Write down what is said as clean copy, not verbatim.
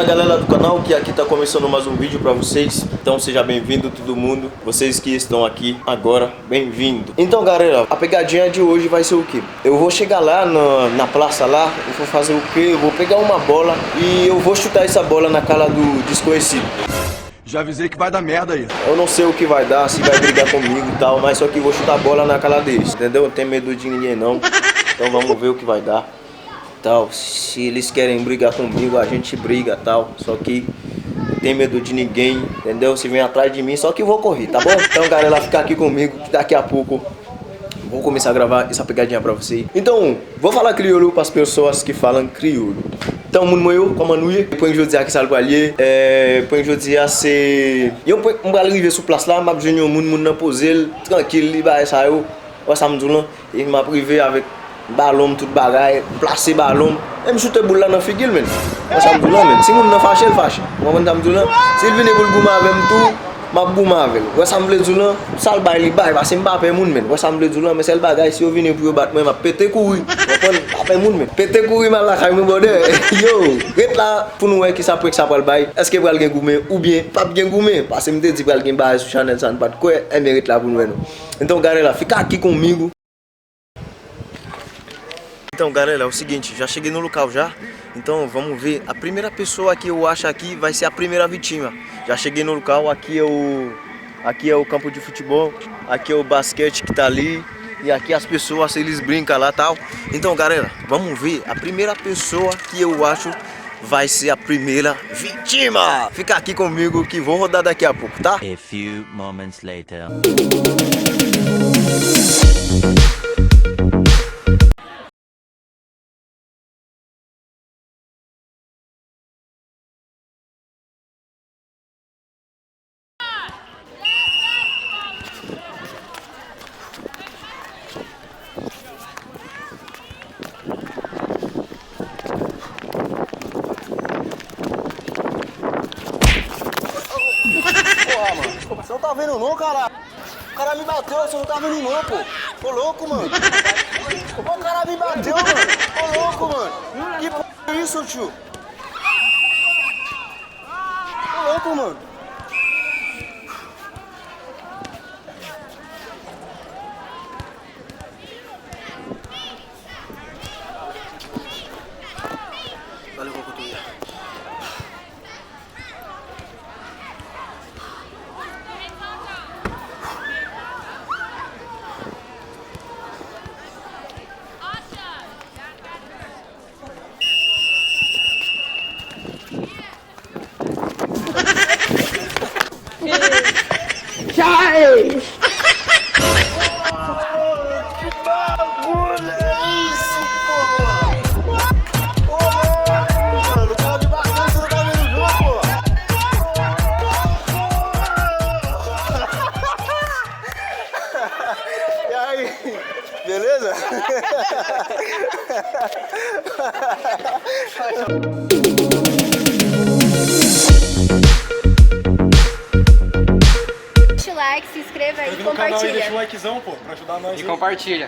galera do canal, que aqui tá começando mais um vídeo pra vocês. Então seja bem-vindo todo mundo. Vocês que estão aqui agora, bem-vindo. Então galera, a pegadinha de hoje vai ser o quê? Eu vou chegar lá na praça lá, eu vou fazer o quê? Eu vou pegar uma bola e eu vou chutar essa bola na cara do desconhecido. Já avisei que vai dar merda aí. Eu não sei o que vai dar, se vai brigar comigo e tal, mas só que eu vou chutar a bola na cara deles, entendeu? Não tenho medo de ninguém não. Então vamos ver o que vai dar. Tal, se eles querem brigar comigo, a gente briga, tal. Só que não tem medo de ninguém, entendeu? Se vem atrás de mim, só que eu vou correr, tá bom? Então galera, fica aqui comigo, que daqui a pouco vou começar a gravar essa pegadinha pra vocês. Então, vou falar crioulo pras pessoas que falam crioulo. Então, mundo meu, como anuie, põe o dizer que salgo ali, põe o dizer se eu põe um arriver sur place là, m'a besoin mundo na poser, tranquille, vai saiu, vai samedi et m'a privé avec ballon tout bagaille, placer ballon, même shooter boule là dans figure men. Vai samedi men, si moun nan fâché, il fâché. Moi on samedi là, s'il vient pour le goumer avec tout, m'a goumer avec. Ouais samedi là, sale bail bail, parce que m'a pas moun men. Ouais samedi là, mais c'est le bagaille si on vient pour battre moi m'a péter couille. Pas moun men. Péter couille mal la caille mon bordel. Yo, rete là pour nous qui ça pour que ça pour le bail. Est-ce que pral gen goumer ou bien pas bien goumer parce que me dit pral gen bail sur channel ça pas de quoi, elle mérite là pour nous. Então galera, fica aqui comigo. Então galera, é o seguinte, já cheguei no local já. Então vamos ver, a primeira pessoa que eu acho aqui vai ser a primeira vítima. Já cheguei no local, aqui é o campo de futebol, aqui é o basquete que tá ali. E aqui as pessoas, eles brincam lá e tal. Então galera, vamos ver, a primeira pessoa que eu acho vai ser a primeira vítima. Fica aqui comigo que vou rodar daqui a pouco, tá? A few moments later. Desculpa, você não tá vendo não, cara? O cara me bateu, você não tá vendo não, pô. Ô louco, mano. O cara me bateu, mano. Ô louco, mano. Que p*** é isso, tio? Ô louco, mano. Valeu, Cocotuia. Sai! E aí, beleza? Deixa o like, se inscreva aí e No canal aí, deixa o compartilha. likezão, pô, pra ajudar nós. E compartilha.